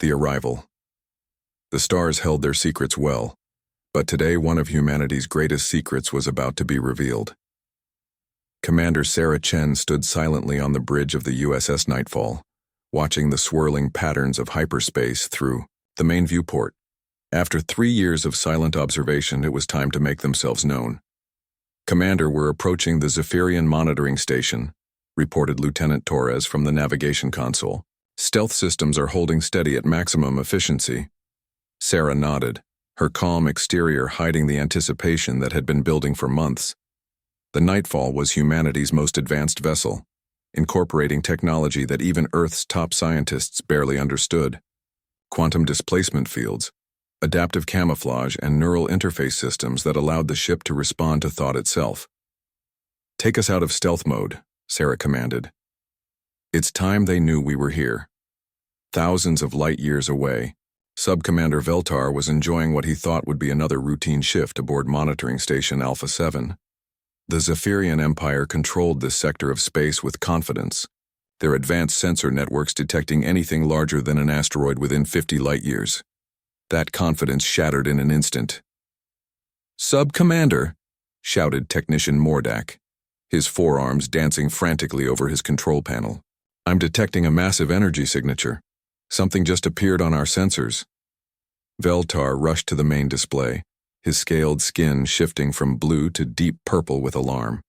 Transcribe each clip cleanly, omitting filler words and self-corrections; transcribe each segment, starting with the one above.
The arrival. The stars held their secrets well, but today one of humanity's greatest secrets was about to be revealed. Commander Sarah Chen stood silently on the bridge of the USS Nightfall, watching the swirling patterns of hyperspace through the main viewport. After 3 years of silent observation, it was time to make themselves known. "Commander, we're approaching the Zephyrian monitoring station," reported Lieutenant Torres from the navigation console. "Stealth systems are holding steady at maximum efficiency." Sarah nodded, her calm exterior hiding the anticipation that had been building for months. The Nightfall was humanity's most advanced vessel, incorporating technology that even Earth's top scientists barely understood. Quantum displacement fields, adaptive camouflage, and neural interface systems that allowed the ship to respond to thought itself. "Take us out of stealth mode," Sarah commanded. It's time they knew we were here. Thousands of light years away, Sub-Commander Veltar was enjoying what he thought would be another routine shift aboard monitoring station Alpha 7. The Zephyrian Empire controlled this sector of space with confidence, their advanced sensor networks detecting anything larger than an asteroid within 50 light-years. That confidence shattered in an instant. "Sub-Commander!" shouted Technician Mordak, his forearms dancing frantically over his control panel. "I'm detecting a massive energy signature. Something just appeared on our sensors." Veltar rushed to the main display, his scaled skin shifting from blue to deep purple with alarm.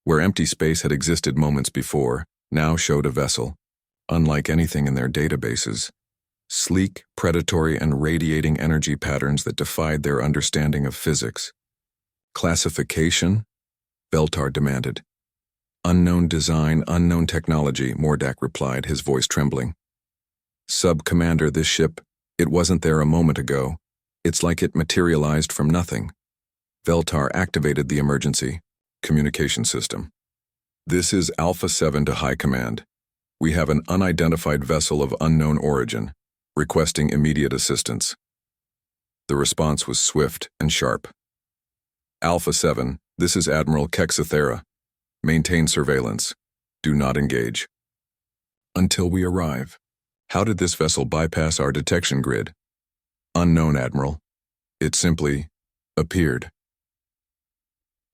Where empty space had existed moments before, now showed a vessel, unlike anything in their databases. Sleek, predatory, and radiating energy patterns that defied their understanding of physics. "Classification?" Veltar demanded. "Unknown design, unknown technology," Mordak replied, his voice trembling. "Sub-Commander, this ship, it wasn't there a moment ago. It's like it materialized from nothing." Veltar activated the emergency communication system. "This is Alpha 7 to High Command. We have an unidentified vessel of unknown origin, requesting immediate assistance." The response was swift and sharp. "Alpha 7, this is Admiral Kexathera. Maintain surveillance. Do not engage until we arrive." "How did this vessel bypass our detection grid?" "Unknown, Admiral. It simply appeared."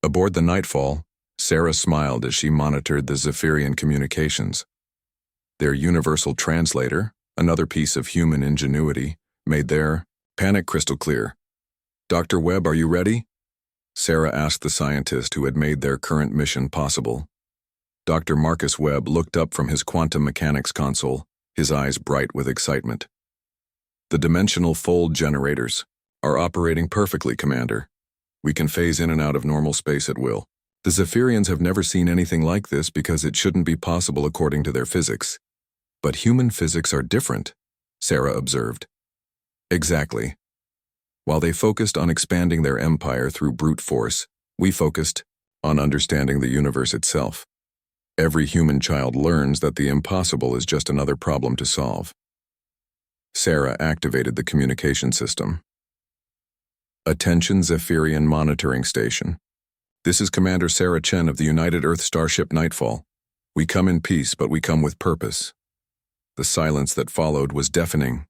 Aboard the Nightfall, Sarah smiled as she monitored the Zephyrian communications. Their universal translator, another piece of human ingenuity, made their panic crystal clear. "Dr. Webb, are you ready?" Sarah asked the scientist who had made their current mission possible. Dr. Marcus Webb looked up from his quantum mechanics console, his eyes bright with excitement. "The dimensional fold generators are operating perfectly, Commander. We can phase in and out of normal space at will. The Zephyrians have never seen anything like this because it shouldn't be possible according to their physics. But human physics are different," Sarah observed. "Exactly. While they focused on expanding their empire through brute force, we focused on understanding the universe itself. Every human child learns that the impossible is just another problem to solve." Sarah activated the communication system. "Attention, Zephyrian Monitoring Station. This is Commander Sarah Chen of the United Earth Starship Nightfall. We come in peace, but we come with purpose." The silence that followed was deafening.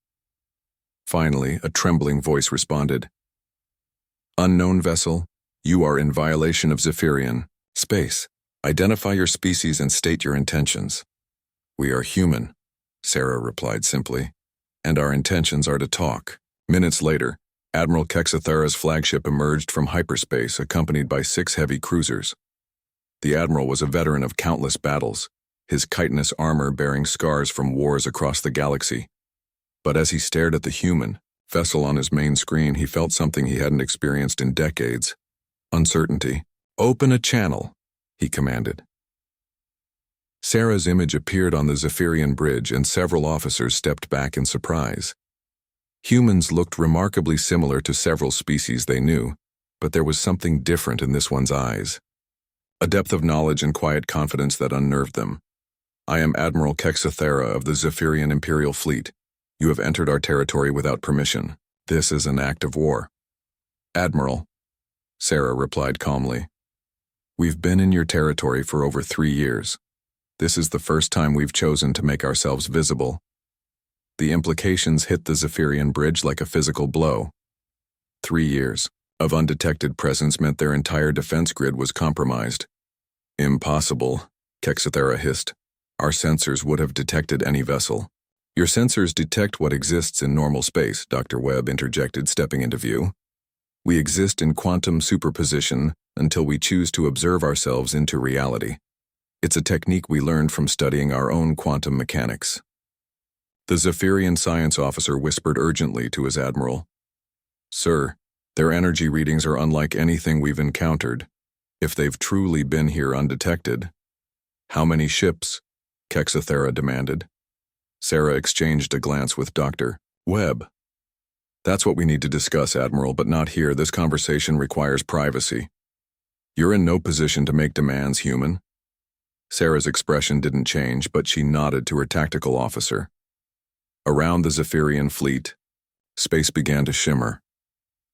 Finally, a trembling voice responded. "Unknown vessel, you are in violation of Zephyrian space. Identify your species and state your intentions." "We are human," Sarah replied simply, "and our intentions are to talk." Minutes later, Admiral Kexathera's flagship emerged from hyperspace accompanied by 6 heavy cruisers. The Admiral was a veteran of countless battles, his chitinous armor bearing scars from wars across the galaxy. But as he stared at the human vessel on his main screen, he felt something he hadn't experienced in decades. Uncertainty. "Open a channel," he commanded. Sarah's image appeared on the Zephyrian bridge and several officers stepped back in surprise. Humans looked remarkably similar to several species they knew, but there was something different in this one's eyes. A depth of knowledge and quiet confidence that unnerved them. "I am Admiral Kexathera of the Zephyrian Imperial Fleet. You have entered our territory without permission. This is an act of war." "Admiral," Sarah replied calmly, "we've been in your territory for over 3 years. This is the first time we've chosen to make ourselves visible." The implications hit the Zephyrian bridge like a physical blow. 3 years of undetected presence meant their entire defense grid was compromised. Impossible, Kexathera hissed. Our sensors would have detected any vessel. Your sensors detect what exists in normal space, Dr. Webb interjected, stepping into view. We exist in quantum superposition until we choose to observe ourselves into reality. It's a technique we learned from studying our own quantum mechanics. The Zephyrian science officer whispered urgently to his admiral. Sir, their energy readings are unlike anything we've encountered. If they've truly been here undetected. How many ships? Kexathera demanded. Sarah exchanged a glance with Dr. Webb. That's what we need to discuss, Admiral, but not here. This conversation requires privacy. You're in no position to make demands, human. Sarah's expression didn't change, but she nodded to her tactical officer. Around the Zephyrian fleet, space began to shimmer.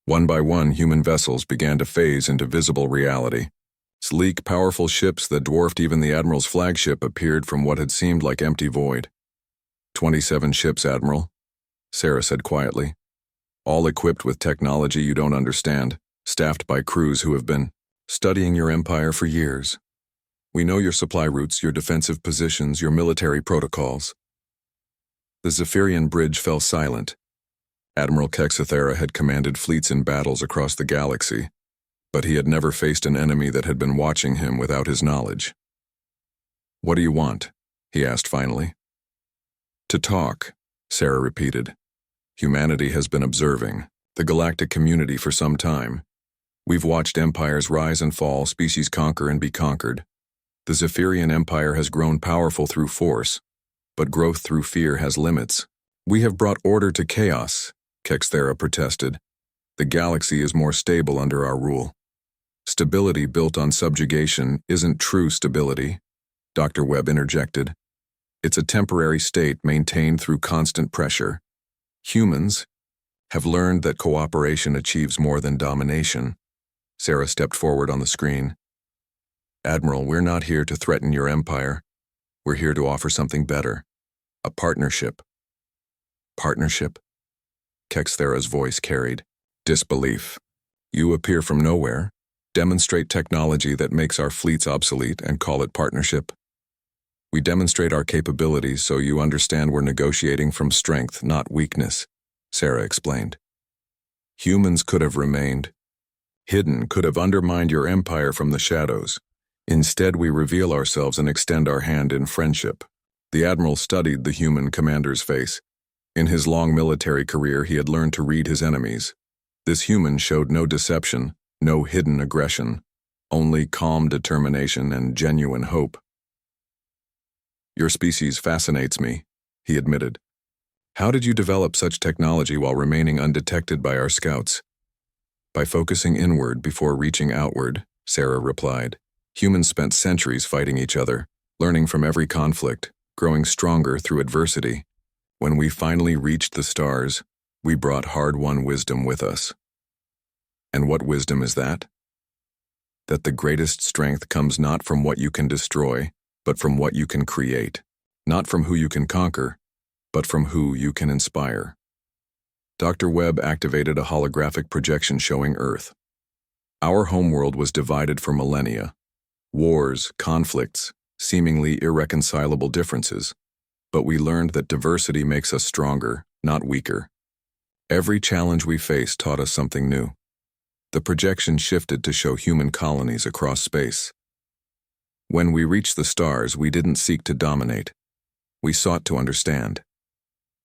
One by one, human vessels began to phase into visible reality. Sleek, powerful ships that dwarfed even the Admiral's flagship appeared from what had seemed like empty void. 27 ships, Admiral, Sarah said quietly. All equipped with technology you don't understand, staffed by crews who have been studying your empire for years. We know your supply routes, your defensive positions, your military protocols. The Zephyrian bridge fell silent. Admiral Kexathera had commanded fleets in battles across the galaxy, but he had never faced an enemy that had been watching him without his knowledge. What do you want? He asked finally. To talk, Sarah repeated. Humanity has been observing the galactic community for some time. We've watched empires rise and fall, species conquer and be conquered. The Zephyrian Empire has grown powerful through force, but growth through fear has limits. We have brought order to chaos, Kexathera protested. The galaxy is more stable under our rule. Stability built on subjugation isn't true stability, Dr. Webb interjected. It's a temporary state maintained through constant pressure. Humans have learned that cooperation achieves more than domination. Sarah stepped forward on the screen. Admiral, we're not here to threaten your empire. We're here to offer something better. A partnership. Partnership? Kexathera's voice carried disbelief. You appear from nowhere, demonstrate technology that makes our fleets obsolete, and call it partnership. We demonstrate our capabilities so you understand we're negotiating from strength, not weakness, Sarah explained. Humans could have remained hidden, could have undermined your empire from the shadows. Instead, we reveal ourselves and extend our hand in friendship. The Admiral studied the human commander's face. In his long military career, he had learned to read his enemies. This human showed no deception, no hidden aggression, only calm determination and genuine hope. Your species fascinates me, he admitted. How did you develop such technology while remaining undetected by our scouts? By focusing inward before reaching outward, Sarah replied. Humans spent centuries fighting each other, learning from every conflict, growing stronger through adversity. When we finally reached the stars, we brought hard-won wisdom with us. And what wisdom is that? That the greatest strength comes not from what you can destroy, but from what you can create. Not from who you can conquer, but from who you can inspire. Dr. Webb activated a holographic projection showing Earth. Our homeworld was divided for millennia. Wars, conflicts, seemingly irreconcilable differences. But we learned that diversity makes us stronger, not weaker. Every challenge we faced taught us something new. The projection shifted to show human colonies across space. When we reached the stars, we didn't seek to dominate. We sought to understand.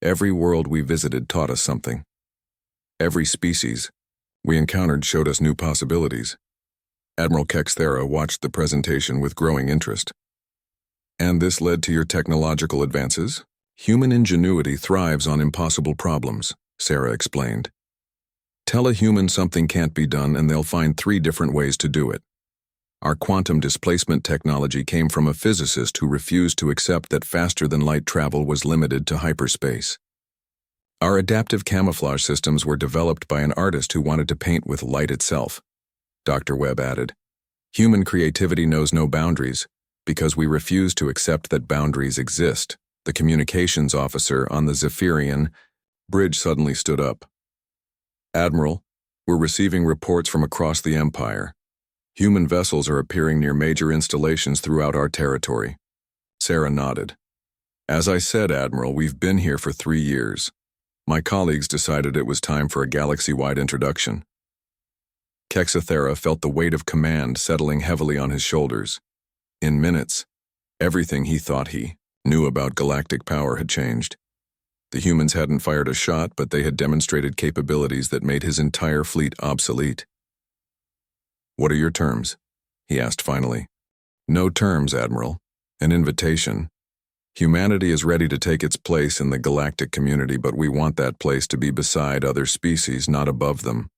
Every world we visited taught us something. Every species we encountered showed us new possibilities. Admiral Kexathera watched the presentation with growing interest. And this led to your technological advances? Human ingenuity thrives on impossible problems, Sarah explained. Tell a human something can't be done and they'll find 3 different ways to do it. Our quantum displacement technology came from a physicist who refused to accept that faster-than-light travel was limited to hyperspace. Our adaptive camouflage systems were developed by an artist who wanted to paint with light itself, Dr. Webb added. Human creativity knows no boundaries, because we refuse to accept that boundaries exist, The communications officer on the Zephyrian bridge suddenly stood up. "Admiral, we're receiving reports from across the Empire. Human vessels are appearing near major installations throughout our territory." Sarah nodded. "As I said, Admiral, we've been here for 3 years. My colleagues decided it was time for a galaxy-wide introduction." Kexathera felt the weight of command settling heavily on his shoulders. In minutes, everything he thought he knew about galactic power had changed. The humans hadn't fired a shot, but they had demonstrated capabilities that made his entire fleet obsolete. "What are your terms?" he asked finally. "No terms, Admiral. An invitation. Humanity is ready to take its place in the galactic community, but we want that place to be beside other species, not above them."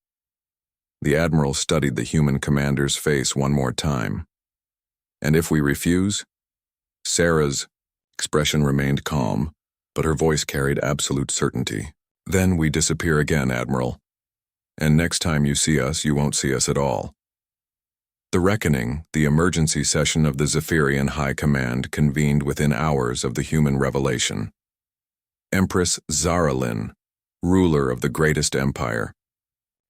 The Admiral studied the human commander's face one more time. "And if we refuse?" Sarah's expression remained calm, but her voice carried absolute certainty. "Then we disappear again, Admiral. And next time you see us, you won't see us at all." The Reckoning, the emergency session of the Zephyrian High Command, convened within hours of the human revelation. Empress Zaralyn, ruler of the greatest empire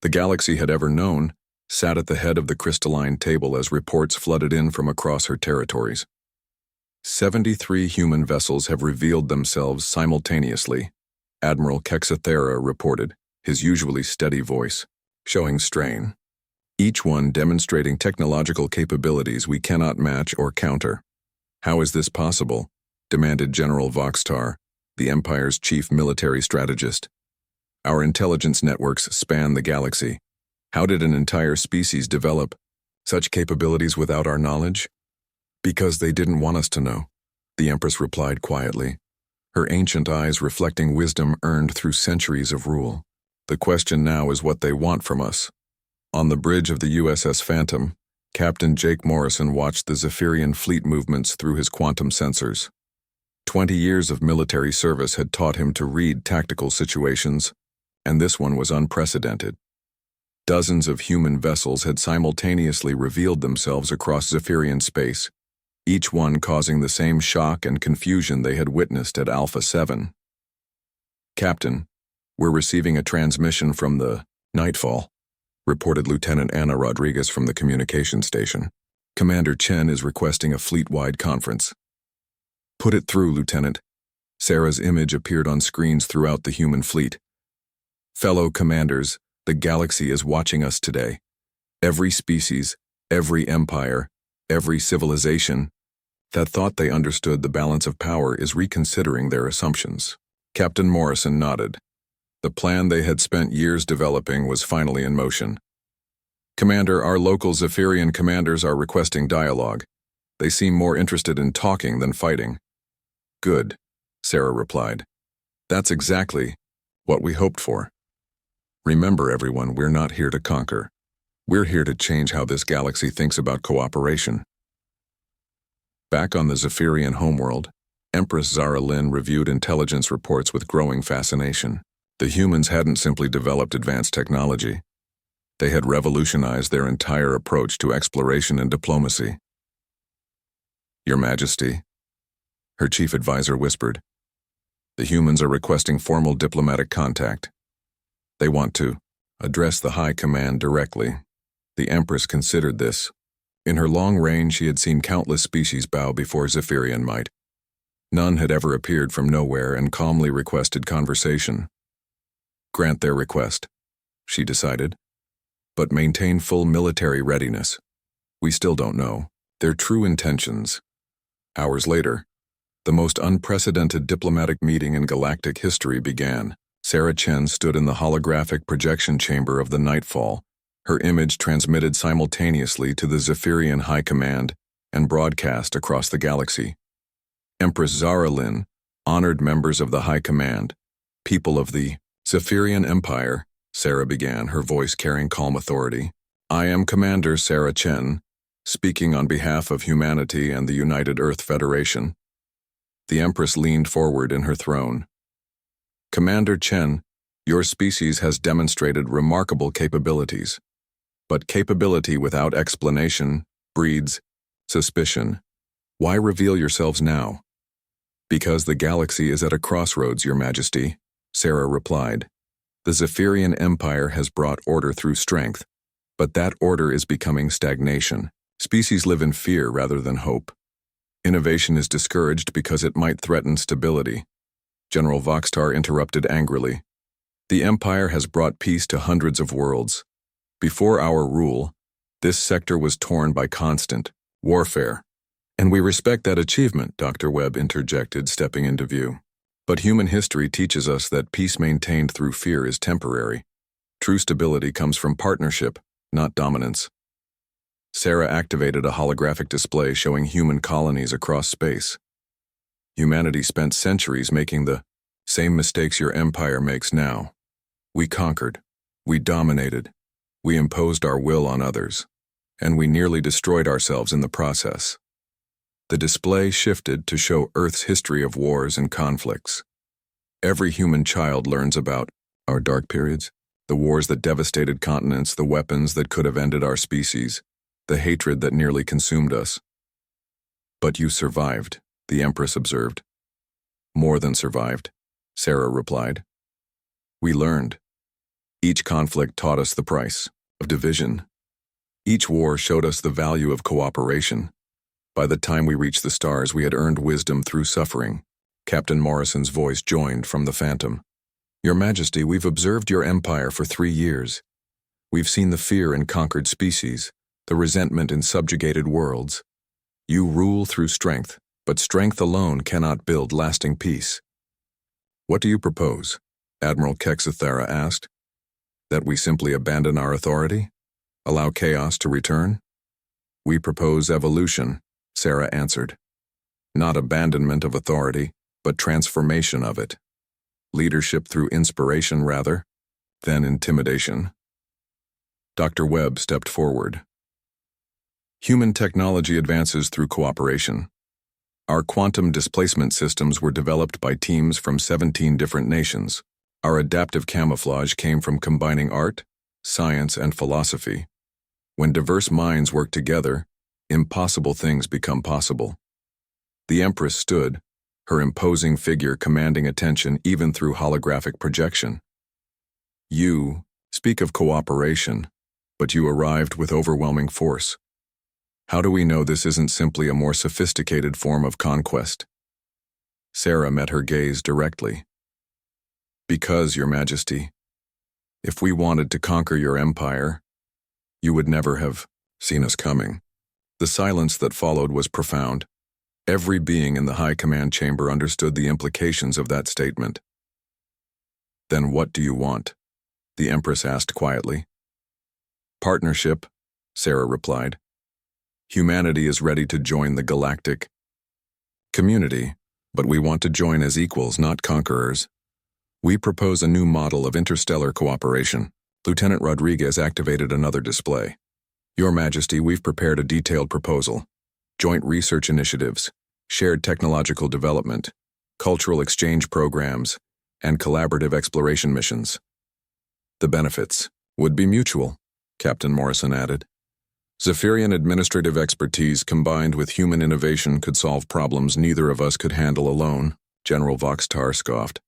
the galaxy had ever known, sat at the head of the crystalline table as reports flooded in from across her territories. 73 human vessels have revealed themselves simultaneously, Admiral Kexathera reported, his usually steady voice showing strain. "Each one demonstrating technological capabilities we cannot match or counter." "How is this possible?" demanded General Voxtar, the Empire's chief military strategist. "Our intelligence networks span the galaxy. How did an entire species develop such capabilities without our knowledge?" "Because they didn't want us to know," the Empress replied quietly, her ancient eyes reflecting wisdom earned through centuries of rule. "The question now is what they want from us." On the bridge of the USS Phantom, Captain Jake Morrison watched the Zephyrian fleet movements through his quantum sensors. 20 years of military service had taught him to read tactical situations, and this one was unprecedented. Dozens of human vessels had simultaneously revealed themselves across Zephyrian space, each one causing the same shock and confusion they had witnessed at Alpha 7. "Captain, we're receiving a transmission from the Nightfall," reported Lieutenant Anna Rodriguez from the communication station. "Commander Chen is requesting a fleet-wide conference." "Put it through, Lieutenant." Sarah's image appeared on screens throughout the human fleet. "Fellow commanders, the galaxy is watching us today. Every species, every empire, every civilization that thought they understood the balance of power is reconsidering their assumptions." Captain Morrison nodded. The plan they had spent years developing was finally in motion. "Commander, our local Zephyrian commanders are requesting dialogue. They seem more interested in talking than fighting." "Good," Sarah replied. "That's exactly what we hoped for. Remember, everyone, we're not here to conquer. We're here to change how this galaxy thinks about cooperation." Back on the Zephyrian homeworld, Empress Zaralyn reviewed intelligence reports with growing fascination. The humans hadn't simply developed advanced technology. They had revolutionized their entire approach to exploration and diplomacy. "Your Majesty," her chief advisor whispered, "the humans are requesting formal diplomatic contact. They want to address the High Command directly." The Empress considered this. In her long reign, she had seen countless species bow before Zephyrian might. None had ever appeared from nowhere and calmly requested conversation. "Grant their request," she decided, "but maintain full military readiness. We still don't know their true intentions." Hours later, the most unprecedented diplomatic meeting in galactic history began. Sarah Chen stood in the holographic projection chamber of the Nightfall, her image transmitted simultaneously to the Zephyrian High Command and broadcast across the galaxy. Empress Zaralyn honored members of the High Command, people of the Zephyrian Empire, Sarah began, her voice carrying calm authority. "I am Commander Sarah Chen, speaking on behalf of humanity and the United Earth Federation." The Empress leaned forward in her throne. "Commander Chen, your species has demonstrated remarkable capabilities. But capability without explanation breeds suspicion. Why reveal yourselves now?" Because the galaxy is at a crossroads, Your Majesty, Sarah replied. The Zephyrian Empire has brought order through strength, but that order is becoming stagnation. Species live in fear rather than hope. Innovation is discouraged because it might threaten stability. General Voxtar interrupted angrily. The Empire has brought peace to hundreds of worlds. Before our rule, this sector was torn by constant warfare. And we respect that achievement, Dr. Webb interjected, stepping into view. But human history teaches us that peace maintained through fear is temporary. True stability comes from partnership, not dominance. Sarah activated a holographic display showing human colonies across space. Humanity spent centuries making the same mistakes your empire makes now. We conquered. We dominated. We imposed our will on others. And we nearly destroyed ourselves in the process. The display shifted to show Earth's history of wars and conflicts. Every human child learns about our dark periods, the wars that devastated continents, the weapons that could have ended our species, the hatred that nearly consumed us. But you survived, the Empress observed. More than survived, Sarah replied. We learned. Each conflict taught us the price of division. Each war showed us the value of cooperation. By the time we reached the stars, we had earned wisdom through suffering. Captain Morrison's voice joined from the Phantom. Your Majesty, we've observed your empire for 3 years. We've seen the fear in conquered species, the resentment in subjugated worlds. You rule through strength, but strength alone cannot build lasting peace. What do you propose? Admiral Kexathera asked. That we simply abandon our authority? Allow chaos to return? We propose evolution, Sarah answered. Not abandonment of authority, but transformation of it. Leadership through inspiration rather than intimidation. Dr. Webb stepped forward. Human technology advances through cooperation. Our quantum displacement systems were developed by teams from 17 different nations. Our adaptive camouflage came from combining art, science, and philosophy. When diverse minds work together, impossible things become possible. The Empress stood, her imposing figure commanding attention even through holographic projection. You speak of cooperation, but you arrived with overwhelming force. How do we know this isn't simply a more sophisticated form of conquest? Sarah met her gaze directly. Because, Your Majesty, if we wanted to conquer your empire, you would never have seen us coming. The silence that followed was profound. Every being in the high command chamber understood the implications of that statement. Then what do you want? The Empress asked quietly. Partnership, Sarah replied. Humanity is ready to join the galactic community, but we want to join as equals, not conquerors. We propose a new model of interstellar cooperation. Lieutenant Rodriguez activated another display. Your Majesty, we've prepared a detailed proposal. Joint research initiatives, shared technological development, cultural exchange programs, and collaborative exploration missions. The benefits would be mutual, Captain Morrison added. Zephyrian administrative expertise combined with human innovation could solve problems neither of us could handle alone, General Voxtar scoffed.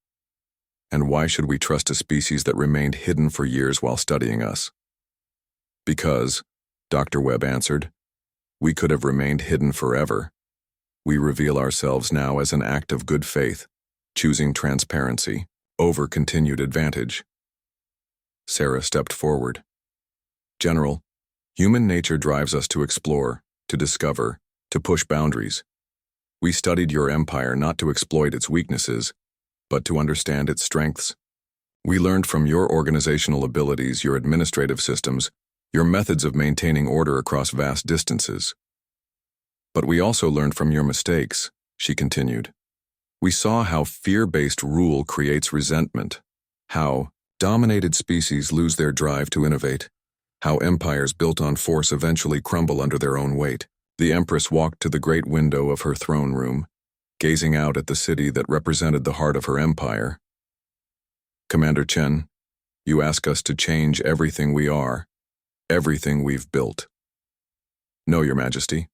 And why should we trust a species that remained hidden for years while studying us? Because, Dr. Webb answered, we could have remained hidden forever. We reveal ourselves now as an act of good faith, choosing transparency over continued advantage. Sarah stepped forward. General, human nature drives us to explore, to discover, to push boundaries. We studied your empire not to exploit its weaknesses, but to understand its strengths. We learned from your organizational abilities, your administrative systems, your methods of maintaining order across vast distances. But we also learned from your mistakes, she continued. We saw how fear-based rule creates resentment, how dominated species lose their drive to innovate, how empires built on force eventually crumble under their own weight. The Empress walked to the great window of her throne room, gazing out at the city that represented the heart of her empire. Commander Chen, you ask us to change everything we are, everything we've built. No, Your Majesty,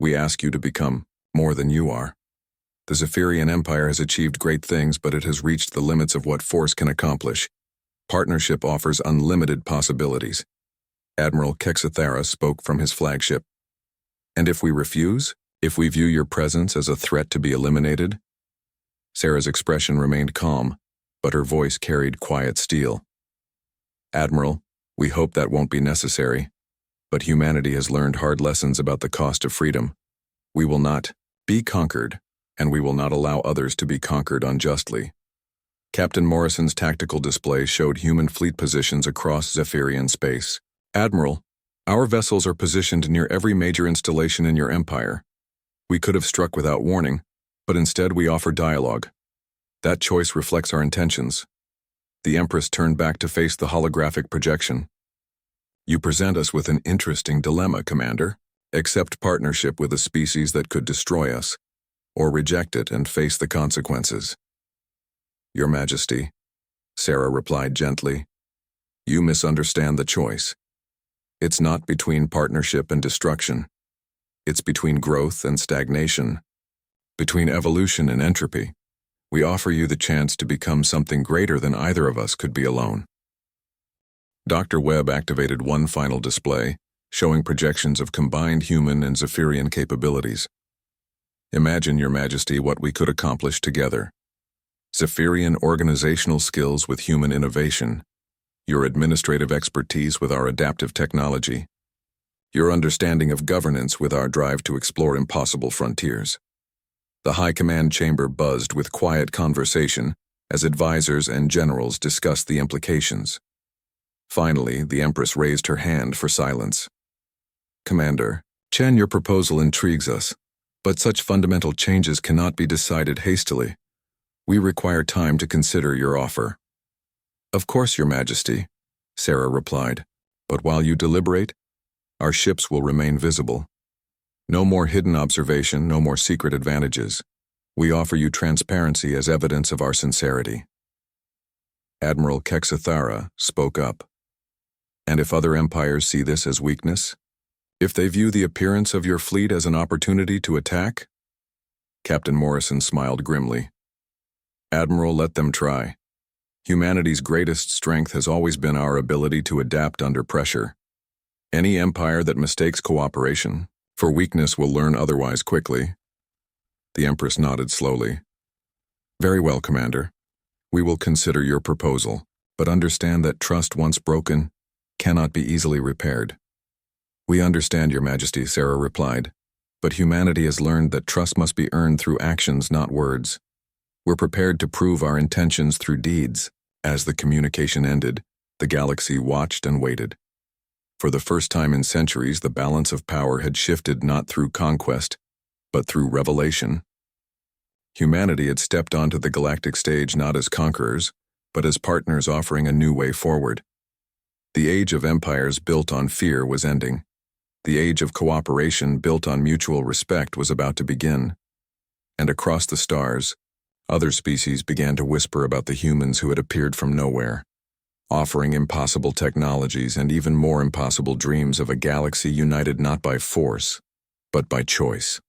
we ask you to become more than you are. The Zephyrian Empire has achieved great things, but it has reached the limits of what force can accomplish. Partnership offers unlimited possibilities. Admiral Kexathara spoke from his flagship. And if we refuse? If we view your presence as a threat to be eliminated? Sarah's expression remained calm, but her voice carried quiet steel. Admiral, we hope that won't be necessary, but humanity has learned hard lessons about the cost of freedom. We will not be conquered, and we will not allow others to be conquered unjustly. Captain Morrison's tactical display showed human fleet positions across Zephyrian space. Admiral, our vessels are positioned near every major installation in your empire. We could have struck without warning, but instead we offer dialogue. That choice reflects our intentions. The Empress turned back to face the holographic projection. You present us with an interesting dilemma, Commander. Accept partnership with a species that could destroy us, or reject it and face the consequences. Your Majesty, Sarah replied gently, you misunderstand the choice. It's not between partnership and destruction. It's between growth and stagnation, between evolution and entropy. We offer you the chance to become something greater than either of us could be alone. Dr. Webb activated one final display, showing projections of combined human and Zephyrian capabilities. Imagine, Your Majesty, what we could accomplish together. Zephyrian organizational skills with human innovation, your administrative expertise with our adaptive technology, your understanding of governance with our drive to explore impossible frontiers. The High Command chamber buzzed with quiet conversation as advisors and generals discussed the implications. Finally, the Empress raised her hand for silence. Commander, Chen, your proposal intrigues us, but such fundamental changes cannot be decided hastily. We require time to consider your offer. Of course, Your Majesty, Sarah replied, but while you deliberate, our ships will remain visible. No more hidden observation, no more secret advantages. We offer you transparency as evidence of our sincerity. Admiral Kexathara spoke up. And if other empires see this as weakness? If they view the appearance of your fleet as an opportunity to attack? Captain Morrison smiled grimly. Admiral, let them try. Humanity's greatest strength has always been our ability to adapt under pressure. Any empire that mistakes cooperation for weakness will learn otherwise quickly. The Empress nodded slowly. Very well, Commander. We will consider your proposal, but understand that trust once broken cannot be easily repaired. We understand, Your Majesty, Sarah replied, but humanity has learned that trust must be earned through actions, not words. We're prepared to prove our intentions through deeds. As the communication ended, the galaxy watched and waited. For the first time in centuries, the balance of power had shifted not through conquest, but through revelation. Humanity had stepped onto the galactic stage not as conquerors, but as partners offering a new way forward. The age of empires built on fear was ending. The age of cooperation built on mutual respect was about to begin. And across the stars, other species began to whisper about the humans who had appeared from nowhere, offering impossible technologies and even more impossible dreams of a galaxy united not by force, but by choice.